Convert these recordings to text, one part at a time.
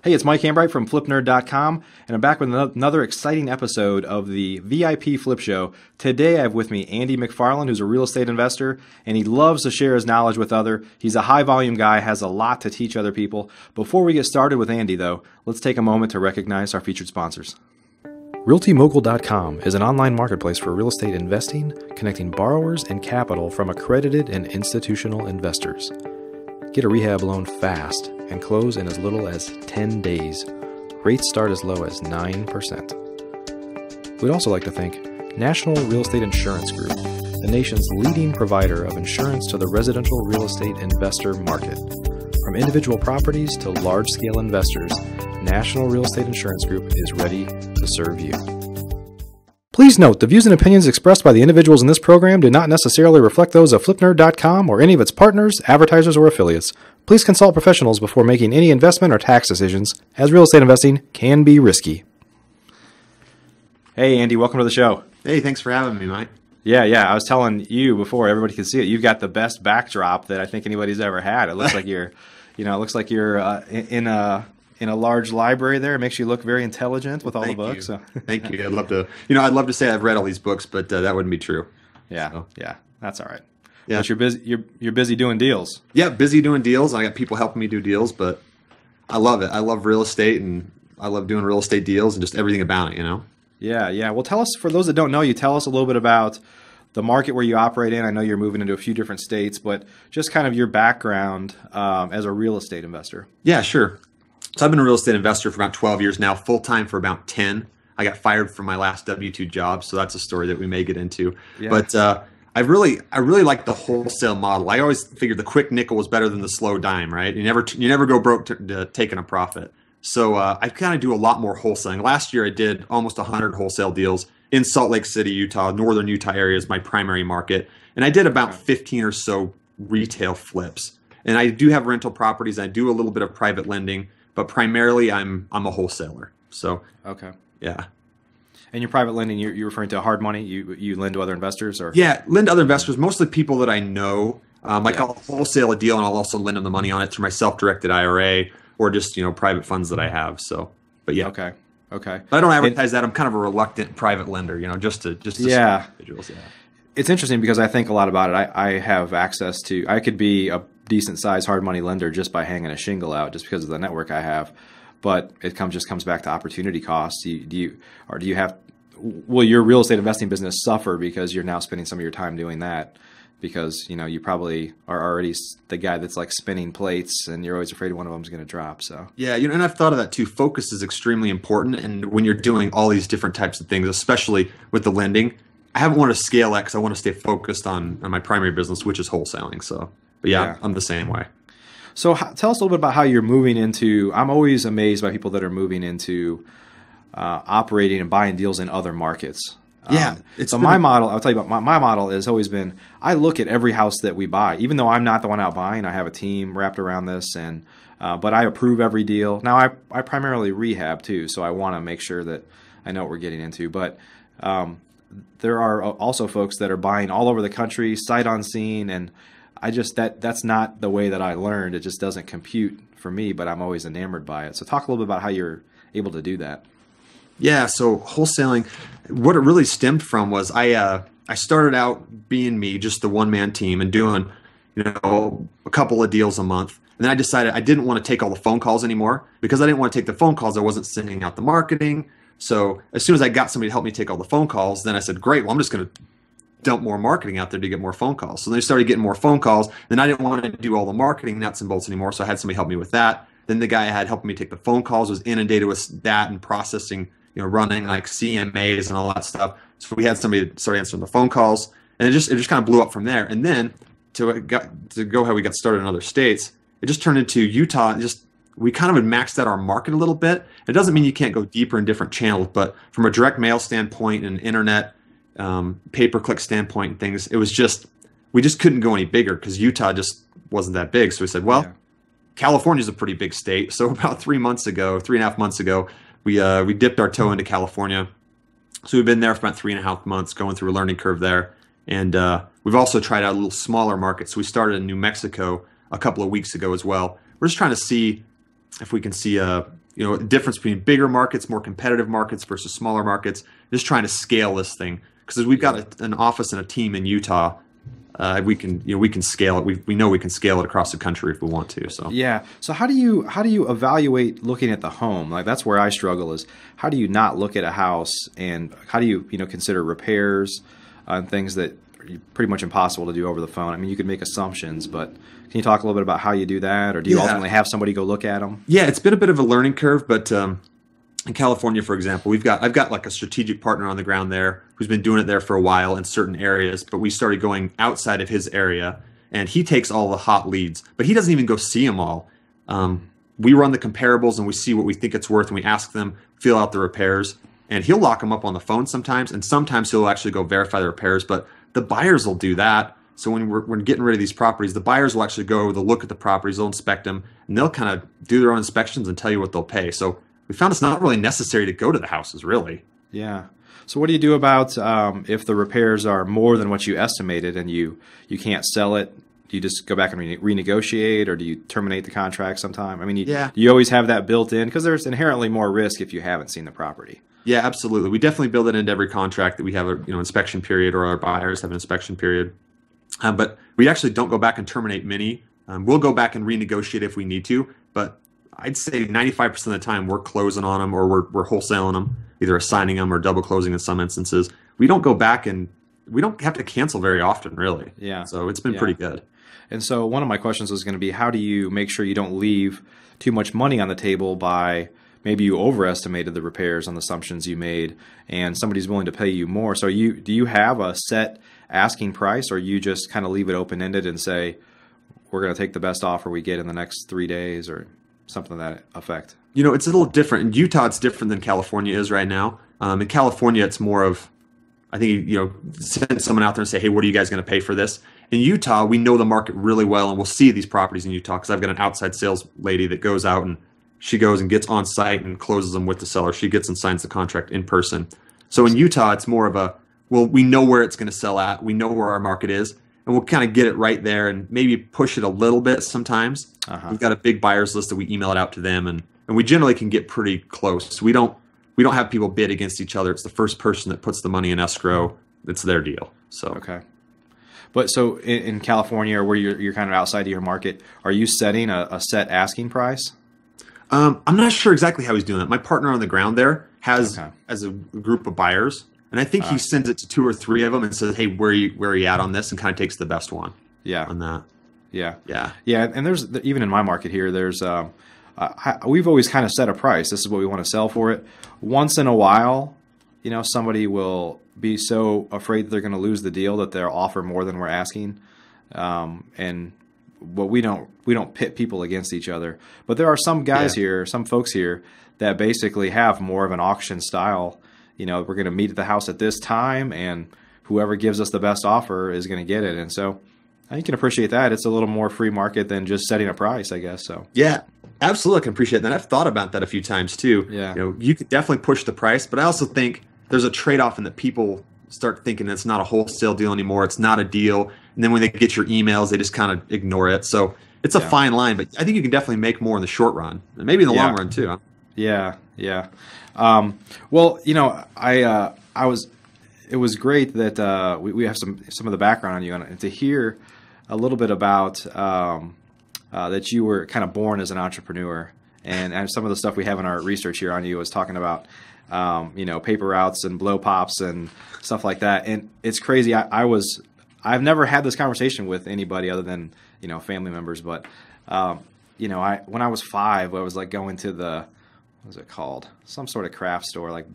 Hey, it's Mike Hambright from FlipNerd.com, and I'm back with another exciting episode of the VIP Flip Show. Today I have with me Andy McFarland, who's a real estate investor, and he loves to share his knowledge with others. He's a high-volume guy, has a lot to teach other people. Before we get started with Andy, though, let's take a moment to recognize our featured sponsors. RealtyMogul.com is an online marketplace for real estate investing, connecting borrowers and capital from accredited and institutional investors. Get a rehab loan fast and close in as little as 10 days. Rates start as low as 9%. We'd also like to thank National Real Estate Insurance Group, the nation's leading provider of insurance to the residential real estate investor market. From individual properties to large-scale investors, National Real Estate Insurance Group is ready to serve you. Please note, the views and opinions expressed by the individuals in this program do not necessarily reflect those of FlipNerd.com or any of its partners, advertisers, or affiliates. Please consult professionals before making any investment or tax decisions, as real estate investing can be risky. Hey, Andy, welcome to the show. Hey, thanks for having me, Mike. Yeah. I was telling you before everybody could see it. You've got the best backdrop that I think anybody's ever had. It looks like you're, in a large library there. It makes you look very intelligent with all the books. So. Thank you. I'd love to say I've read all these books, but that wouldn't be true. Yeah, that's all right. Yeah. But you're busy doing deals. Yeah, busy doing deals. I got people helping me do deals, but I love it. I love real estate, and I love doing real estate deals and just everything about it, Yeah. Well, tell us, for those that don't know you, tell us a little bit about the market where you operate in. I know you're moving into a few different states, but just kind of your background as a real estate investor. Yeah, sure. So I've been a real estate investor for about 12 years now, full-time for about 10. I got fired from my last W-2 job, so that's a story that we may get into. Yeah. But I really like the wholesale model. I always figured the quick nickel was better than the slow dime, right? You never go broke taking a profit. So I kind of do a lot more wholesaling. Last year I did almost 100 wholesale deals in Salt Lake City, Utah. Northern Utah area is my primary market. And I did about 15 or so retail flips. And I do have rental properties. I do a little bit of private lending, but primarily I'm a wholesaler. So okay, yeah. And your private lending, you're referring to hard money. You lend to other investors, or lend to other investors, mostly people that I know. I'll wholesale a deal, and I'll also lend them the money on it through my self-directed IRA or just private funds that I have. So, but yeah, okay. But I don't advertise that. I'm kind of a reluctant private lender, just to individuals. Yeah. It's interesting because I think a lot about it. I have access to. I could be a decent sized hard money lender just by hanging a shingle out, just because of the network I have. But it just comes back to opportunity costs. Will your real estate investing business suffer because you're now spending some of your time doing that? Because you probably are already the guy that's like spinning plates, and you're always afraid one of them is going to drop. So yeah, and I've thought of that too. Focus is extremely important, and when you're doing all these different types of things, especially with the lending, I haven't wanted to scale that because I want to stay focused on my primary business, which is wholesaling. So, but yeah. I'm the same way. So tell us a little bit about how you're moving into. I'm always amazed by people that are moving into operating and buying deals in other markets. Yeah. My model, I'll tell you about my model has always been, I look at every house that we buy, even though I'm not the one out buying. I have a team wrapped around this, and but I approve every deal. Now I primarily rehab too, so I want to make sure that I know what we're getting into. But there are also folks that are buying all over the country, sight unseen, and I just that's not the way that I learned. It just doesn't compute for me, but I'm always enamored by it. So talk a little bit about how you're able to do that. Yeah, so wholesaling, what it really stemmed from was I started out being me, just the one-man team, and doing a couple of deals a month. And then I decided I didn't want to take all the phone calls anymore. Because I didn't want to take the phone calls, I wasn't sending out the marketing. So as soon as I got somebody to help me take all the phone calls, then I said, great, well, I'm just going to dump more marketing out there to get more phone calls. So they started getting more phone calls. Then I didn't want to do all the marketing nuts and bolts anymore, so I had somebody help me with that. Then the guy I had helping me take the phone calls was inundated with that and processing, running like CMAs and all that stuff. So we had somebody start answering the phone calls, and it just kind of blew up from there. And then to go how we got started in other states, it just turned into Utah. We kind of had maxed out our market a little bit. It doesn't mean you can't go deeper in different channels, but from a direct mail standpoint and internet pay-per-click standpoint and things, it was we just couldn't go any bigger because Utah just wasn't that big. So we said, well, California's a pretty big state. So about 3.5 months ago, we dipped our toe into California. So we've been there for about 3.5 months, going through a learning curve there. And We've also tried out a little smaller markets. We started in New Mexico a couple of weeks ago as well. We're just trying to see if we can see a difference between bigger markets, more competitive markets versus smaller markets. Just trying to scale this thing because we've got an office and a team in Utah. We can scale it. We know we can scale it across the country if we want to. So yeah. So how do you evaluate looking at the home? Like that's where I struggle is how do you not look at a house and how do you consider repairs and things that are pretty much impossible to do over the phone? I mean, you could make assumptions, but can you talk a little bit about how you do that, or do you ultimately have somebody go look at them? Yeah, it's been a bit of a learning curve, but in California, for example, I've got like a strategic partner on the ground there who's been doing it there for a while in certain areas, but we started going outside of his area, and he takes all the hot leads, but he doesn't even go see them all. We run the comparables and we see what we think it's worth, and we ask them, fill out the repairs, and he'll lock them up on the phone sometimes, and sometimes he'll actually go verify the repairs, but the buyers will do that. So when we're getting rid of these properties, the buyers will actually go, they'll look at the properties, they'll inspect them, and they'll kind of do their own inspections and tell you what they'll pay. So we found it's not really necessary to go to the houses, really. Yeah. So what do you do about if the repairs are more than what you estimated and you can't sell it? Do you just go back and renegotiate, or do you terminate the contract sometime? I mean, you always have that built in because there's inherently more risk if you haven't seen the property. Yeah, absolutely. We definitely build it into every contract that we have a inspection period, or our buyers have an inspection period. But we actually don't go back and terminate many. We'll go back and renegotiate if we need to, but I'd say 95% of the time we're closing on them, or we're wholesaling them, either assigning them or double closing in some instances. We don't go back and we don't have to cancel very often, really. Yeah. So it's been pretty good. And so one of my questions was going to be, how do you make sure you don't leave too much money on the table by maybe you overestimated the repairs on the assumptions you made and somebody's willing to pay you more? So do you have a set asking price, or you just kind of leave it open-ended and say, we're going to take the best offer we get in the next 3 days, or something to that effect? It's a little different. In Utah, it's different than California is right now. In California, it's more of, I think, send someone out there and say, hey, what are you guys going to pay for this? In Utah, we know the market really well, and we'll see these properties in Utah because I've got an outside sales lady that goes out and she goes and gets on site and closes them with the seller. She gets and signs the contract in person. So in Utah, it's more of a, well, we know where it's going to sell at. We know where our market is, and we'll kind of get it right there and maybe push it a little bit sometimes. We've got a big buyers list that we email it out to them, and we generally can get pretty close. We don't have people bid against each other. It's the first person that puts the money in escrow. It's their deal. So okay. But so in California, where you're kind of outside of your market, are you setting a set asking price? I'm not sure exactly how he's doing that. My partner on the ground there has as a group of buyers, and I think he sends it to 2 or 3 of them and says, hey, where are you at on this, and kind of takes the best one on that. Yeah. And there's, even in my market here, there's we've always kind of set a price. This is what we want to sell for it. Once in a while, somebody will be so afraid that they're going to lose the deal that they'll offer more than we're asking. And we don't pit people against each other. But there are some guys here, some folks here that basically have more of an auction style. We're going to meet at the house at this time, and whoever gives us the best offer is going to get it. And so I can appreciate that. It's a little more free market than just setting a price, I guess. So yeah, absolutely, I can appreciate that. I've thought about that a few times too. Yeah, you could definitely push the price, but I also think there's a trade-off in that people start thinking it's not a wholesale deal anymore. It's not a deal, and then when they get your emails, they just kind of ignore it. So it's a fine line, but I think you can definitely make more in the short run, and maybe in the long run too. Yeah. Well, it was great that we have some of the background on you, and to hear a little bit about that you were kind of born as an entrepreneur, and some of the stuff we have in our research here on you was talking about paper routes and blow pops and stuff like that. And it's crazy. I've never had this conversation with anybody other than family members, but when I was 5, I was like going to the, what was it called? Some sort of craft store, like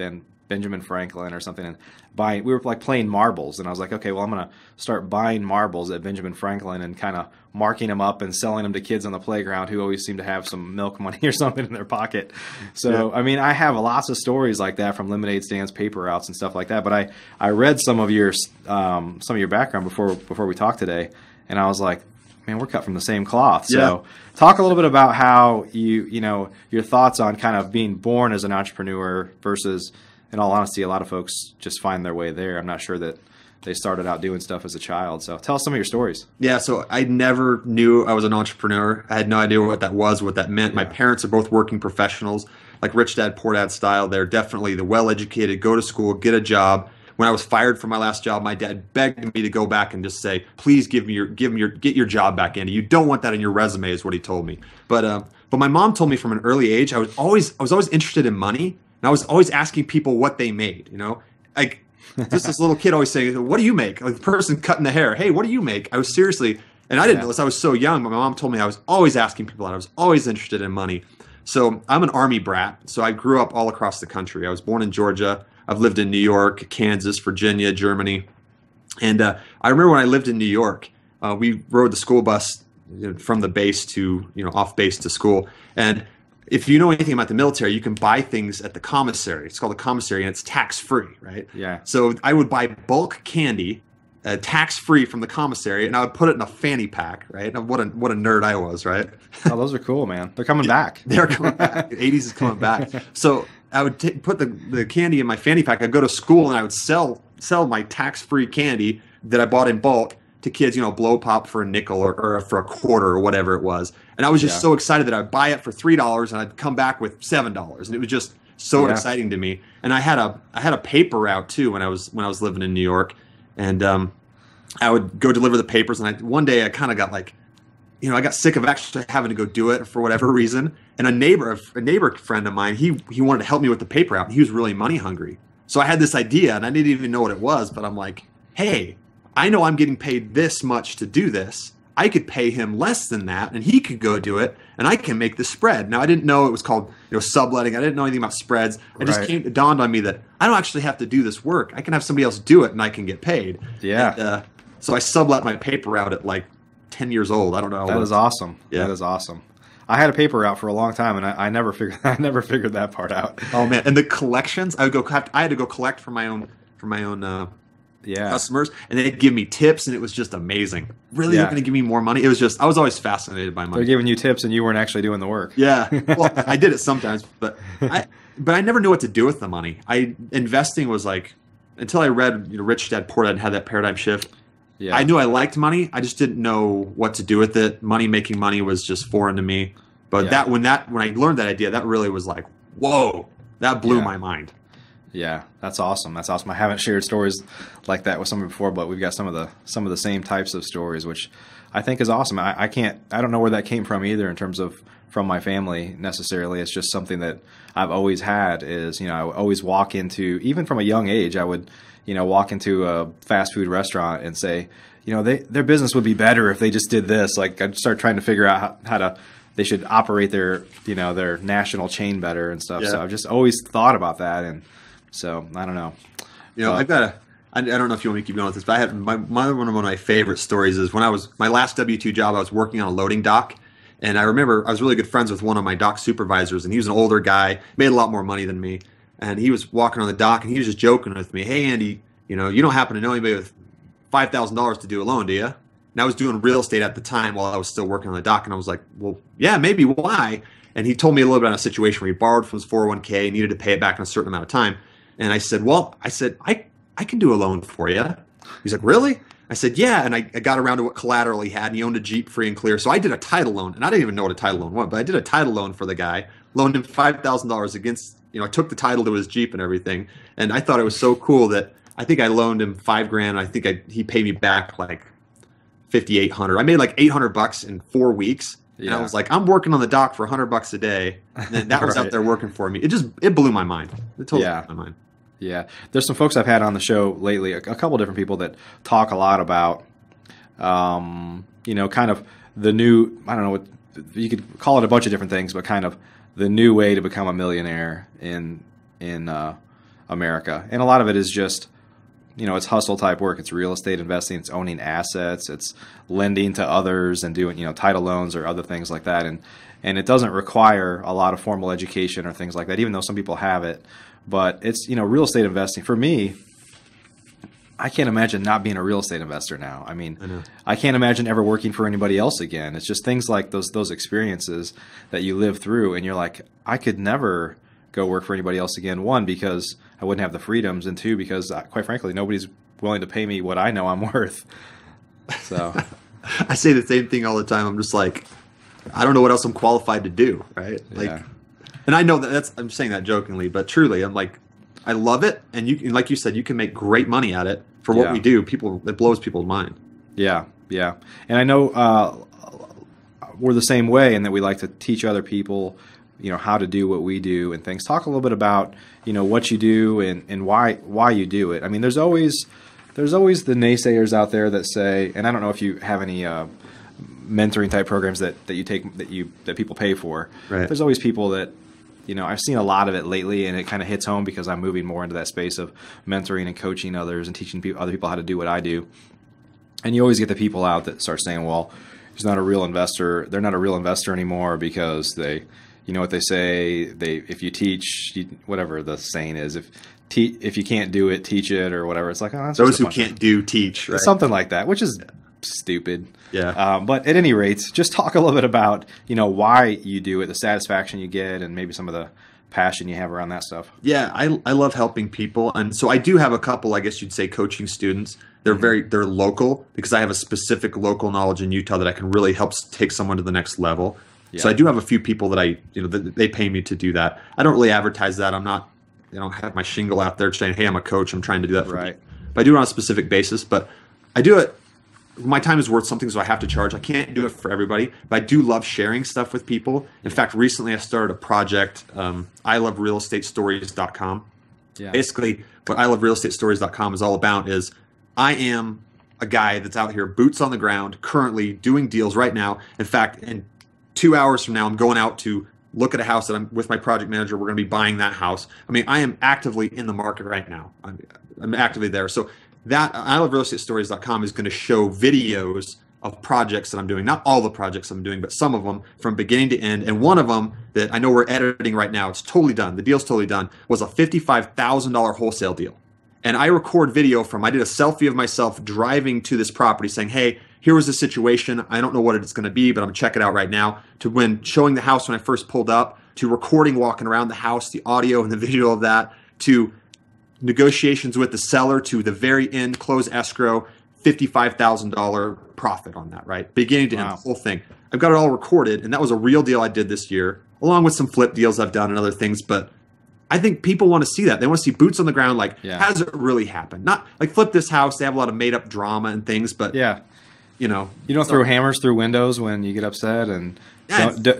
Benjamin Franklin or something, and we were like playing marbles, and I was like, okay, well, I'm going to start buying marbles at Benjamin Franklin and kind of marking them up and selling them to kids on the playground who always seem to have some milk money or something in their pocket. So, I mean, I have lots of stories like that from lemonade stands, paper routes, and stuff like that. But I read some of your background before we talked today, and I was like, man, we're cut from the same cloth. So talk a little bit about how your thoughts on kind of being born as an entrepreneur versus, in all honesty, a lot of folks just find their way there. I'm not sure that they started out doing stuff as a child. So tell us some of your stories. Yeah, so I never knew I was an entrepreneur. I had no idea what that was, what that meant. My parents are both working professionals, like rich dad, poor dad style. They're definitely the well-educated, go to school, get a job. When I was fired from my last job, my dad begged me to go back and just say, "Please get your job back, Andy. You don't want that in your resume," is what he told me. But my mom told me from an early age, I was always interested in money, and I was always asking people what they made. Like just this little kid always saying, "What do you make?" Like the person cutting the hair, "Hey, what do you make?" I was seriously, and I didn't know this. I was so young, but my mom told me I was always asking people that. I was always interested in money. So I'm an Army brat. So I grew up all across the country. I was born in Georgia. I've lived in New York, Kansas, Virginia, Germany. And I remember when I lived in New York, we rode the school bus from the base to, off base to school. And if you know anything about the military, you can buy things at the commissary. It's called the commissary, and it's tax-free, right? Yeah. So I would buy bulk candy, tax-free from the commissary, and I would put it in a fanny pack, right? What a nerd I was, right? Oh, those are cool, man. They're coming back. They're coming back. The 80s is coming back. So I would put the candy in my fanny pack. I'd go to school and I would sell my tax-free candy that I bought in bulk to kids, blow pop for a nickel or for a quarter or whatever it was. And I was just so excited that I'd buy it for $3 and I'd come back with $7. And it was just so exciting to me. And I had a paper route too when I was living in New York. And I would go deliver the papers. And one day I kind of got like, I got sick of actually having to go do it for whatever reason. And a neighbor friend of mine, he wanted to help me with the paper route. And he was really money hungry. So I had this idea, and I didn't even know what it was. But I'm like, hey, I know I'm getting paid this much to do this. I could pay him less than that, and he could go do it, and I can make the spread. Now, I didn't know it was called subletting. I didn't know anything about spreads. It dawned on me that I don't actually have to do this work. I can have somebody else do it, and I can get paid. Yeah. And, so I sublet my paper route at like 10 years old. I don't know. That is awesome. Yeah. That is awesome. I had a paper route for a long time, and I never figured that part out. Oh man! And the collections, I had to go collect for my own customers, and they'd give me tips, and it was just amazing. Really, they're going to give me more money. It was just I was always fascinated by money. They're giving you tips, and you weren't actually doing the work. Yeah, well, I did it sometimes, but I never knew what to do with the money. Investing was like until I read Rich Dad Poor Dad and had that paradigm shift. Yeah. I knew I liked money. I just didn't know what to do with it. Making money was just foreign to me. But when I learned that idea, that really was like, whoa, that blew my mind. Yeah, that's awesome. That's awesome. I haven't shared stories like that with someone before, but we've got some of the same types of stories, which I think is awesome. I don't know where that came from either in terms of from my family necessarily. It's just something that I've always had is, I would always walk into, even from a young age, I would walk into a fast food restaurant and say, their business would be better if they just did this. Like I'd start trying to figure out how they should operate their national chain better and stuff. Yeah. So I've just always thought about that. And so I don't know. I don't know if you want me to keep going with this, but I had one of my favorite stories is when I was my last W-2 job, I was working on a loading dock. And I remember I was really good friends with one of my dock supervisors, and he was an older guy, made a lot more money than me. And he was walking on the dock, and he was just joking with me. Hey, Andy, you don't happen to know anybody with $5,000 to do a loan, do you? And I was doing real estate at the time while I was still working on the dock. And I was like, well, yeah, maybe. Why? And he told me a little bit about a situation where he borrowed from his 401k and needed to pay it back in a certain amount of time. And I said, I can do a loan for you. He's like, really? I said, yeah. And I got around to what collateral he had, and he owned a Jeep free and clear. So I did a title loan, and I didn't even know what a title loan was, but I did a title loan for the guy, loaned him $5,000 against, I took the title to his Jeep and everything. And I thought it was so cool that I think I loaned him $5,000. And I think he paid me back like $5,800. I made like $800 in 4 weeks. Yeah. And I was like, I'm working on the dock for $100 a day. And then that was out there working for me. It blew my mind. It totally blew my mind. Yeah. There's some folks I've had on the show lately, a couple different people that talk a lot about, kind of the new, I don't know what, you could call it a bunch of different things, but kind of the new way to become a millionaire in America. And a lot of it is just, it's hustle type work. It's real estate investing. It's owning assets. It's lending to others and doing, title loans or other things like that. And it doesn't require a lot of formal education or things like that, even though some people have it. But it's, real estate investing. For me, I can't imagine not being a real estate investor now. I mean, I can't imagine ever working for anybody else again. It's just things like those experiences that you live through, and you're like, I could never go work for anybody else again. One, because I wouldn't have the freedoms, and two, because quite frankly, nobody's willing to pay me what I know I'm worth. So I say the same thing all the time. I'm just like, I don't know what else I'm qualified to do, right? Like, yeah. And I know that I'm saying that jokingly, but truly, I'm like, I love it, and like you said, you can make great money at it for what we do. It blows people's mind. Yeah, yeah, and I know we're the same way in that we like to teach other people, how to do what we do and things. Talk a little bit about, what you do and why you do it. I mean, there's always the naysayers out there that say, and I don't know if you have any mentoring type programs that you take that people pay for. Right. There's always people that, I've seen a lot of it lately, and it kind of hits home because I'm moving more into that space of mentoring and coaching others and teaching other people how to do what I do. And you always get the people out that start saying, well, he's not a real investor. They're not a real investor anymore because they, what they say, if you teach, whatever the saying is, if you can't do it, teach it, or whatever. It's like, oh, that's those who can't do, teach, right? Something like that, which is stupid. Yeah. But at any rate, just talk a little bit about, why you do it, the satisfaction you get, and maybe some of the passion you have around that stuff. Yeah, I love helping people. And so I do have a couple, I guess you'd say, coaching students. They're local because I have a specific local knowledge in Utah that I can really help take someone to the next level. Yeah. So I do have a few people that they pay me to do that. I don't really advertise that. I'm not, I don't have my shingle out there saying, hey, I'm a coach. I'm trying to do that for you. But I do it on a specific basis. But I do it. My time is worth something, so I have to charge. I can't do it for everybody, but I do love sharing stuff with people. In fact, recently I started a project, iloverealestatestories.com. Yeah. Basically, what iloverealestatestories.com is all about is I am a guy that's out here, boots on the ground, currently doing deals right now. In fact, in 2 hours from now, I'm going out to look at a house that I'm with my project manager. We're going to be buying that house. I mean, I am actively in the market right now. I'm actively there. So that iloverealestatestories.com is going to show videos of projects that I'm doing. Not all the projects I'm doing, but some of them from beginning to end. And one of them that I know we're editing right now, it's totally done. The deal's totally done, was a $55,000 wholesale deal. And I record video I did a selfie of myself driving to this property saying, hey, here was the situation. I don't know what it's going to be, but I'm going to check it out right now. To when showing the house when I first pulled up, to recording walking around the house, the audio and the video of that, to negotiations with the seller, to the very end, close escrow, $55,000 profit on that, right? Beginning to end, the whole thing. I've got it all recorded, and that was a real deal I did this year, along with some flip deals I've done and other things. But I think people want to see that. They want to see boots on the ground, like, how does it really happen? Not like flip this house. They have a lot of made-up drama and things, but you don't throw hammers through windows when you get upset and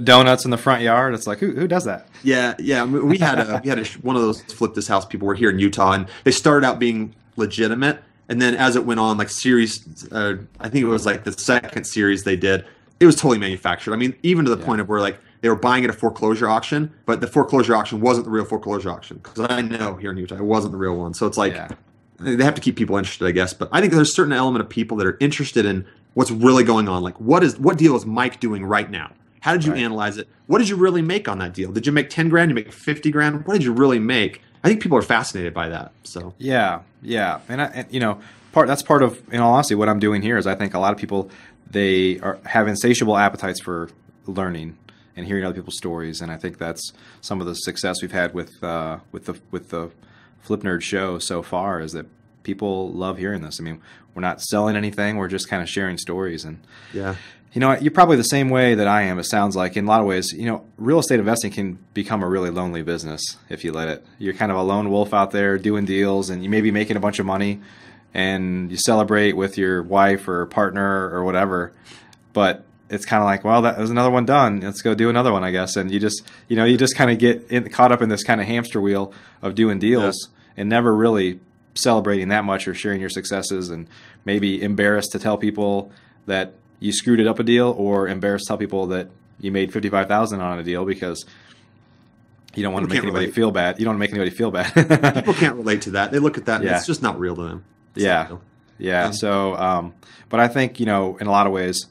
donuts in the front yard. It's like, who does that? Yeah. I mean, we had one of those flip this house people were here in Utah, and they started out being legitimate, and then as it went on, like series, I think it was like the second series they did, it was totally manufactured. I mean, even to the point of where like they were buying at a foreclosure auction, but the foreclosure auction wasn't the real foreclosure auction, because I know here in Utah it wasn't the real one. So it's like they have to keep people interested, I guess. But I think there's a certain element of people that are interested in what's really going on. Like, what deal is Mike doing right now? How did you analyze it? What did you really make on that deal? Did you make 10 grand? Did you make 50 grand? What did you really make? I think people are fascinated by that. So yeah, and that's part of, in all honesty, what I'm doing here is I think a lot of people, they have insatiable appetites for learning and hearing other people's stories, and I think that's some of the success we've had with the Flip Nerd show so far, is that people love hearing this. I mean, we're not selling anything; we're just kind of sharing stories. And you're probably the same way that I am. It sounds like in a lot of ways, real estate investing can become a really lonely business if you let it. You're kind of a lone wolf out there doing deals, and you may be making a bunch of money, and you celebrate with your wife or partner or whatever, but it's kind of like, well, that was another one done. Let's go do another one, I guess. And you just kind of get caught up in this kind of hamster wheel of doing deals and never really celebrating that much or sharing your successes, and maybe embarrassed to tell people that you screwed it up a deal, or embarrassed to tell people that you made $55,000 on a deal because you don't want to make anybody feel bad. You don't want to make anybody feel bad. People can't relate to that. They look at that and it's just not real to them. So, but I think, in a lot of ways,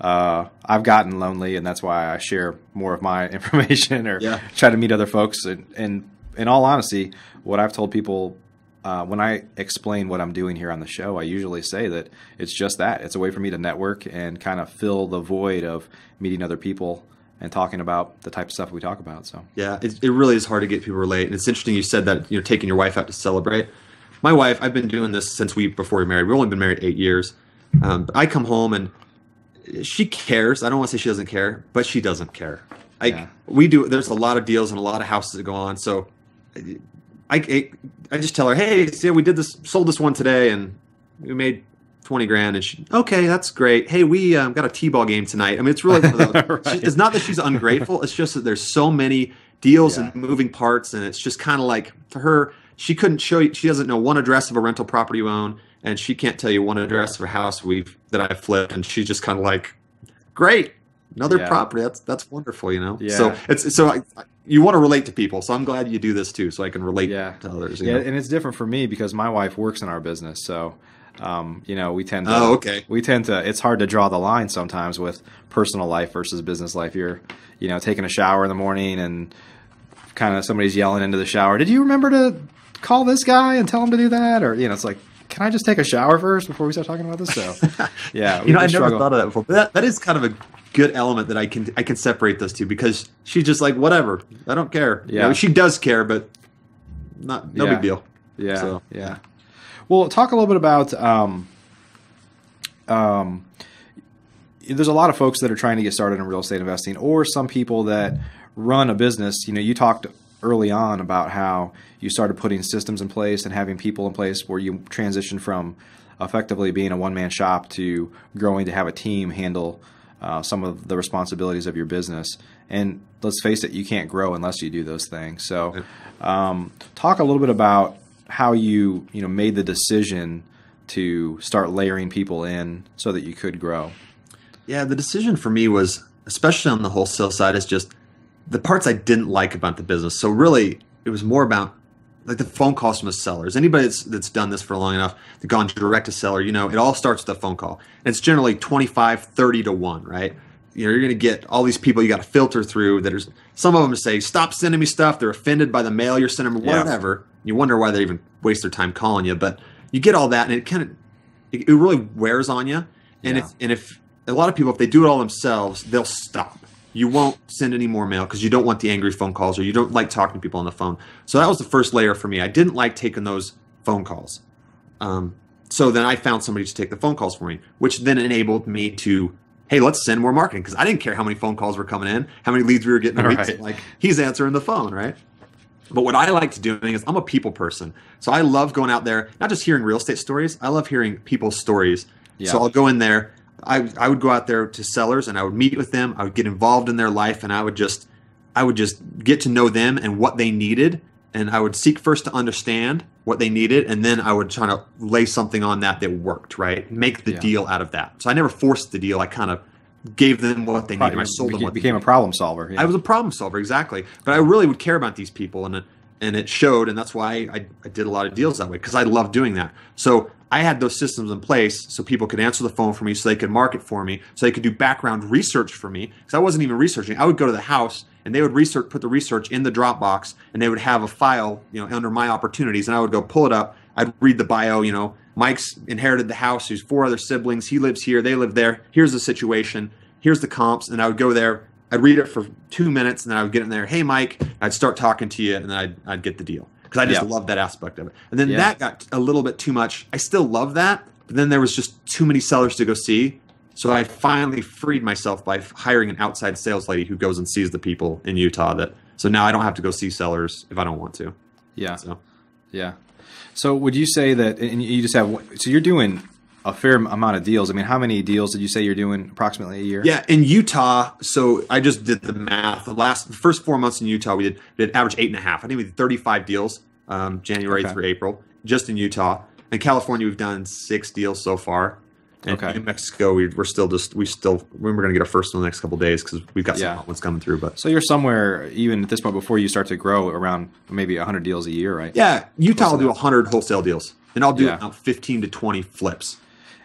I've gotten lonely, and that's why I share more of my information or try to meet other folks. And in all honesty, what I've told people when I explain what I'm doing here on the show, I usually say that it's just that. It's a way for me to network and kind of fill the void of meeting other people and talking about the type of stuff we talk about. So it really is hard to get people to relate. And it's interesting you said that taking your wife out to celebrate. my wife, I've been doing this since before we married. We've only been married 8 years. But I come home and she cares. I don't want to say she doesn't care, but she doesn't care. There's a lot of deals and a lot of houses that go on. So I just tell her, hey, see, we sold this one today and we made 20 grand. And she, okay, that's great. Hey, we got a T-ball game tonight. I mean, it's really, right. It's not that she's ungrateful. It's just that there's so many deals and moving parts. And it's just kind of like, for her, she couldn't show you, she doesn't know one address of a rental property you own. And she can't tell you one address of a house that I flipped. And she's just kind of like, great. Another property. That's wonderful, you know? Yeah. So you want to relate to people. So I'm glad you do this too, so I can relate to others. You know? And it's different for me because my wife works in our business. So, we tend to, it's hard to draw the line sometimes with personal life versus business life. You're, taking a shower in the morning and kind of somebody's yelling into the shower. Did you remember to call this guy and tell him to do that? Or, it's like, can I just take a shower first before we start talking about this? So, yeah. I never thought of that before. But that is kind of a good element that I can separate those two because she's just like, whatever. I don't care. Yeah. She does care, but no big deal. Yeah. So. Yeah. Well, talk a little bit about there's a lot of folks that are trying to get started in real estate investing, or some people that run a business. You talked early on about how you started putting systems in place and having people in place where you transitioned from effectively being a one-man shop to growing to have a team handle some of the responsibilities of your business. And let's face it, you can't grow unless you do those things. So talk a little bit about how you made the decision to start layering people in so that you could grow. Yeah, the decision for me was, especially on the wholesale side, is just the parts I didn't like about the business. So really, it was more about like the phone calls from the sellers. Anybody that's done this for long enough, they've gone direct to seller, it all starts with a phone call. And it's generally 25, 30 to 1, right? You're going to get all these people you got to filter through. Some of them say, stop sending me stuff. They're offended by the mail you're sending them, whatever. You wonder why they even waste their time calling you. But you get all that, and it really wears on you. And if a lot of people, if they do it all themselves, they'll stop. You won't send any more mail because you don't want the angry phone calls, or you don't like talking to people on the phone. So that was the first layer for me. I didn't like taking those phone calls. So then I found somebody to take the phone calls for me, which then enabled me to, hey, let's send more marketing, because I didn't care how many phone calls were coming in, how many leads we were getting a week. Right. Like, he's answering the phone, right? But what I like to do is I'm a people person. So I love going out there, not just hearing real estate stories. I love hearing people's stories. Yeah. So I'll go in there. I would go out there to sellers and I would meet with them. I would get involved in their life, and I would just get to know them and what they needed. And I would seek first to understand what they needed, and then I would try to lay something on that worked, right? Make the deal out of that. So I never forced the deal. I kind of gave them what they needed. I sold them what they needed. Became a problem solver. Yeah. I was a problem solver, exactly. But I really would care about these people, and it showed, and that's why I did a lot of deals that way, because I love doing that. So I had those systems in place so people could answer the phone for me, so they could market for me, so they could do background research for me, because I wasn't even researching. I would go to the house, and they would put the research in the Dropbox, and they would have a file, under my opportunities, and I would go pull it up. I'd read the bio, Mike's inherited the house. There's 4 other siblings. He lives here. They live there. Here's the situation. Here's the comps. And I would go there. I'd read it for 2 minutes, and then I would get in there. Hey, Mike, I'd start talking to you, and then I'd get the deal, because I just love that aspect of it. And then that got a little bit too much. I still love that, but then there was just too many sellers to go see. So I finally freed myself by hiring an outside sales lady who goes and sees the people in Utah. So now I don't have to go see sellers if I don't want to. Yeah. So would you say that, and you just have, so you're doing a fair amount of deals. I mean, how many deals did you say you're doing approximately a year? Yeah, in Utah, so I just did the math. The first 4 months in Utah, we did average 8.5. I think we did 35 deals, January through April, just in Utah. In California, we've done 6 deals so far. And in Mexico, we're going to get our first one in the next couple of days, because we've got some hot ones coming through. But so you're somewhere, even at this point, before you start to grow, around maybe 100 deals a year, right? Yeah, Utah will do 100 wholesale deals, and I'll do about 15 to 20 flips.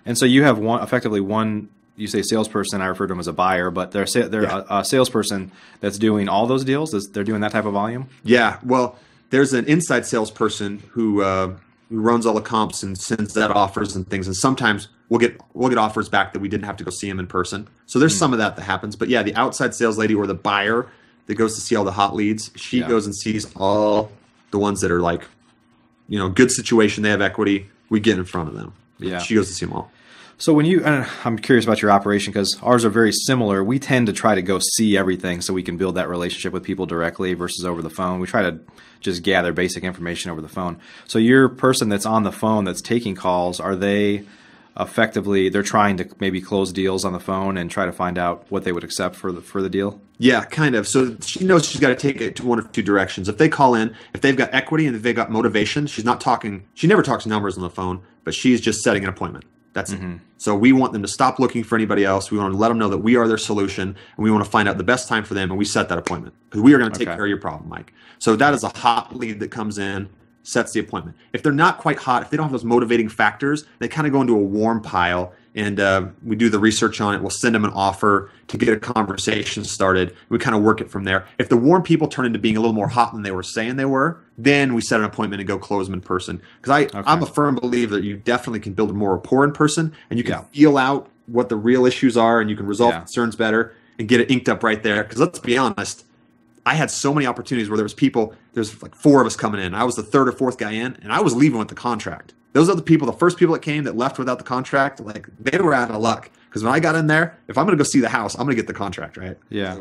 And so you have effectively one, you say salesperson, I refer to them as a buyer, but they're a salesperson that's doing all those deals? They're doing that type of volume? Yeah, well, there's an inside salesperson who runs all the comps and sends out offers and things, and sometimes we'll get offers back that we didn't have to go see them in person. So there's some of that happens. But yeah, the outside sales lady, or the buyer that goes to see all the hot leads, she goes and sees all the ones that are like good situation, they have equity, we get in front of them. Yeah. She goes to see them all. So when I'm curious about your operation because ours are very similar. We tend to try to go see everything so we can build that relationship with people directly versus over the phone. We try to just gather basic information over the phone. So your person that's on the phone that's taking calls, are they effectively, they're trying to maybe close deals on the phone and try to find out what they would accept for the deal? Yeah, kind of. So she knows she's got to take it to one of two directions. If they call in, if they've got equity and if they've got motivation, she never talks numbers on the phone, but she's just setting an appointment. That's it. So we want them to stop looking for anybody else. We want to let them know that we are their solution, and we want to find out the best time for them, and we set that appointment because we are going to take care of your problem, Mike. So that is a hot lead that comes in, sets the appointment. If they're not quite hot, if they don't have those motivating factors, they kind of go into a warm pile, and we do the research on it. We'll send them an offer to get a conversation started. We kind of work it from there. If the warm people turn into being a little more hot than they were saying they were, then we set an appointment and go close them in person. Because I'm a firm believer that you definitely can build more rapport in person, and you can feel out what the real issues are, and you can resolve concerns better and get it inked up right there. Because let's be honest, I had so many opportunities where there's like 4 of us coming in. I was the 3rd or 4th guy in, and I was leaving with the contract. Those are the first people that came that left without the contract, like they were out of luck. Because when I got in there, if I'm going to go see the house, I'm going to get the contract, right? Yeah.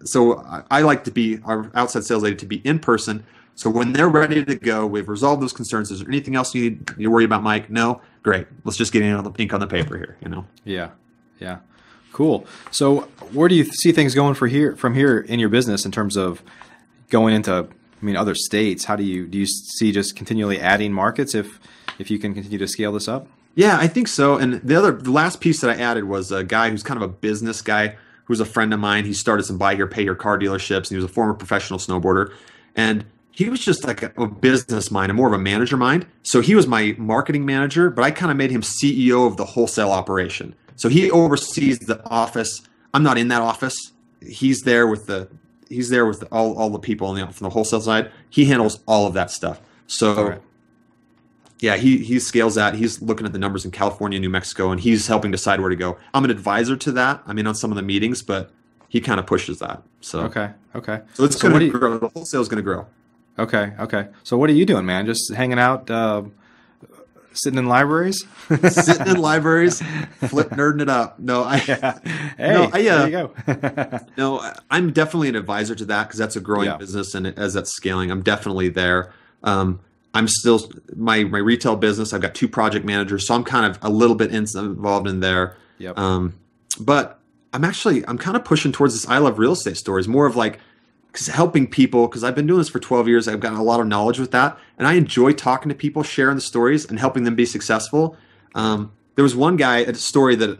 So I like to be our outside sales lady to be in person. So when they're ready to go, we've resolved those concerns. Is there anything else you worry about, Mike? No? Great. Let's just get ink on the paper here, Yeah. Yeah. Cool. So where do you see things going from here in your business in terms of going into, other states? How do you see just continually adding markets if you can continue to scale this up? Yeah, I think so. And the last piece that I added was a guy who's kind of a business guy who's a friend of mine. He started some buy here, pay here car dealerships, and he was a former professional snowboarder. And he was just like a business mind and more of a manager mind. So he was my marketing manager, but I kind of made him CEO of the wholesale operation. So he oversees the office. I'm not in that office. He's there with all the people from the wholesale side. He handles all of that stuff. So yeah, he scales that. He's looking at the numbers in California, New Mexico, and he's helping decide where to go. I'm an advisor to that. I'm in on some of the meetings, but he kind of pushes that. So okay. So it's going to grow. The wholesale is going to grow. Okay. So what are you doing, man? Just hanging out, sitting in libraries? Sitting in libraries, nerding it up. There you go. No, I'm definitely an advisor to that because that's a growing business, and as that's scaling, I'm definitely there. I'm still my retail business. I've got 2 project managers, so I'm kind of a little bit involved in there. Yep. But I'm kind of pushing towards this I love real estate stories, more of like helping people because I've been doing this for 12 years. I've gotten a lot of knowledge with that, and I enjoy talking to people, sharing the stories, and helping them be successful. There was one guy, a story that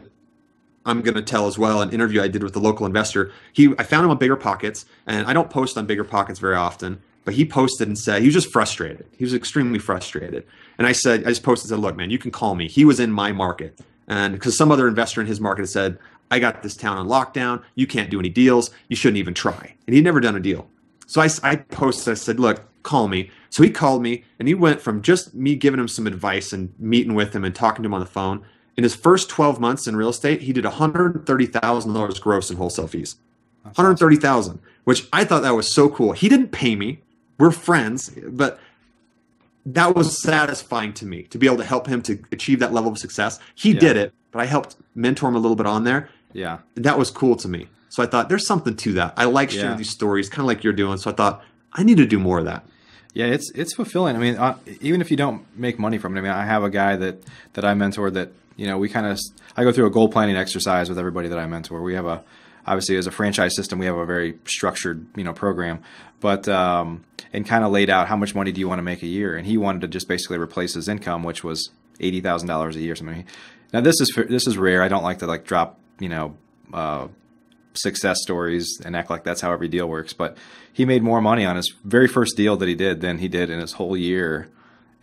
I'm going to tell as well, an interview I did with a local investor. I found him on Bigger Pockets, and I don't post on Bigger Pockets very often. But he posted and said, he was just frustrated. He was extremely frustrated. And I just posted and said, look, man, you can call me. He was in my market. And because some other investor in his market had said, I got this town on lockdown. You can't do any deals. You shouldn't even try. And he'd never done a deal. So I posted, I said, look, call me. So he called me, and he went from just me giving him some advice and meeting with him and talking to him on the phone. In his first 12 months in real estate, he did $130,000 gross in wholesale fees. $130,000, which I thought that was so cool. He didn't pay me. We're friends, but that was satisfying to me to be able to help him to achieve that level of success. He did it, but I helped mentor him a little bit on there. Yeah. And that was cool to me. So I thought there's something to that. I like sharing these stories, kind of like you're doing. So I thought I need to do more of that. Yeah, it's fulfilling. Even if you don't make money from it. I have a guy that I mentor that, I go through a goal planning exercise with everybody that I mentor. We have obviously as a franchise system, we have a very structured, program, but, and kind of laid out how much money do you want to make a year. And he wanted to just basically replace his income, which was $80,000 a year. Now this is rare. I don't like to drop, success stories and act like that's how every deal works, but he made more money on his very first deal that he did than he did in his whole year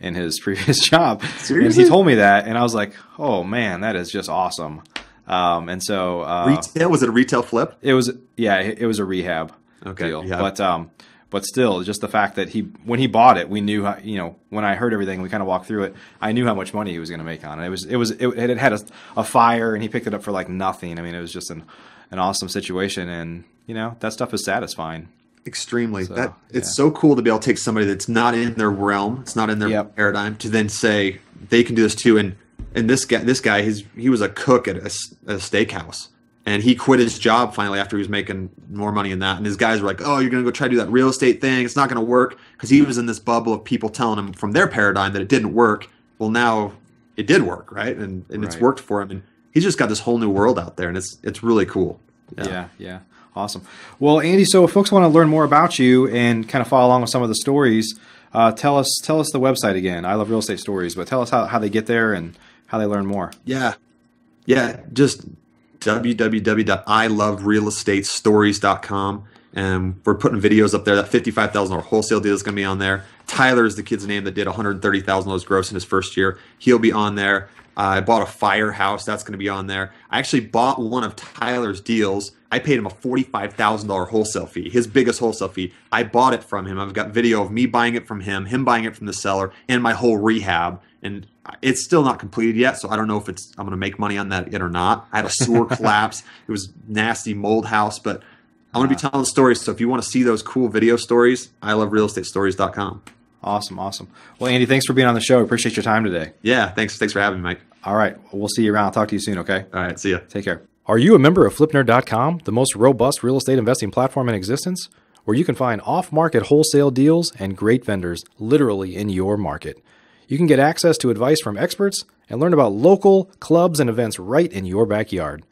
in his previous job. Seriously? And he told me that, and I was like, oh man, that is just awesome. And so retail, was it a retail flip? It was a rehab deal. But still, just the fact that when he bought it, we knew how, when I heard everything, we kind of walked through it. I knew how much money he was going to make on it. It had a fire, and he picked it up for like nothing. It was just an awesome situation, and that stuff is satisfying. Extremely. So, It's so cool to be able to take somebody that's not in their realm, it's not in their paradigm, to then say they can do this too. And this guy, he was a cook at a steakhouse, and he quit his job finally after he was making more money than that. And his guys were like, "Oh, you're gonna go try to do that real estate thing? It's not gonna work," because he was in this bubble of people telling him from their paradigm that it didn't work. Well, now it did work, right? And it's worked for him, and he's just got this whole new world out there, and it's really cool. Yeah. Awesome. Well, Andy, so if folks want to learn more about you and kind of follow along with some of the stories, tell us the website again. I Love Real Estate Stories, but tell us how they get there and how they learn more. Yeah. Just www.iloverealestatestories.com. And we're putting videos up there. That $55,000 wholesale deal is going to be on there. Tyler is the kid's name that did $130,000 gross in his first year. He'll be on there. I bought a firehouse. That's going to be on there. I actually bought one of Tyler's deals. I paid him a $45,000 wholesale fee, his biggest wholesale fee. I bought it from him. I've got video of me buying it from him buying it from the seller, and my whole rehab. And it's still not completed yet, so I don't know if I'm going to make money on that yet or not. I had a sewer collapse. It was nasty mold house, but I'm going to be telling stories. So if you want to see those cool video stories, iloverealestatestories.com. Awesome. Well, Andy, thanks for being on the show. I appreciate your time today. Yeah, thanks for having me, Mike. All right. We'll see you around. I'll talk to you soon, okay? All right, see ya. Take care. Are you a member of FlipNerd.com, the most robust real estate investing platform in existence, where you can find off-market wholesale deals and great vendors literally in your market? You can get access to advice from experts and learn about local clubs and events right in your backyard.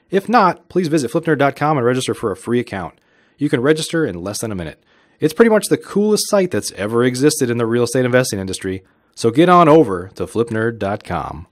If not, please visit FlipNerd.com and register for a free account. You can register in less than a minute. It's pretty much the coolest site that's ever existed in the real estate investing industry, so get on over to FlipNerd.com.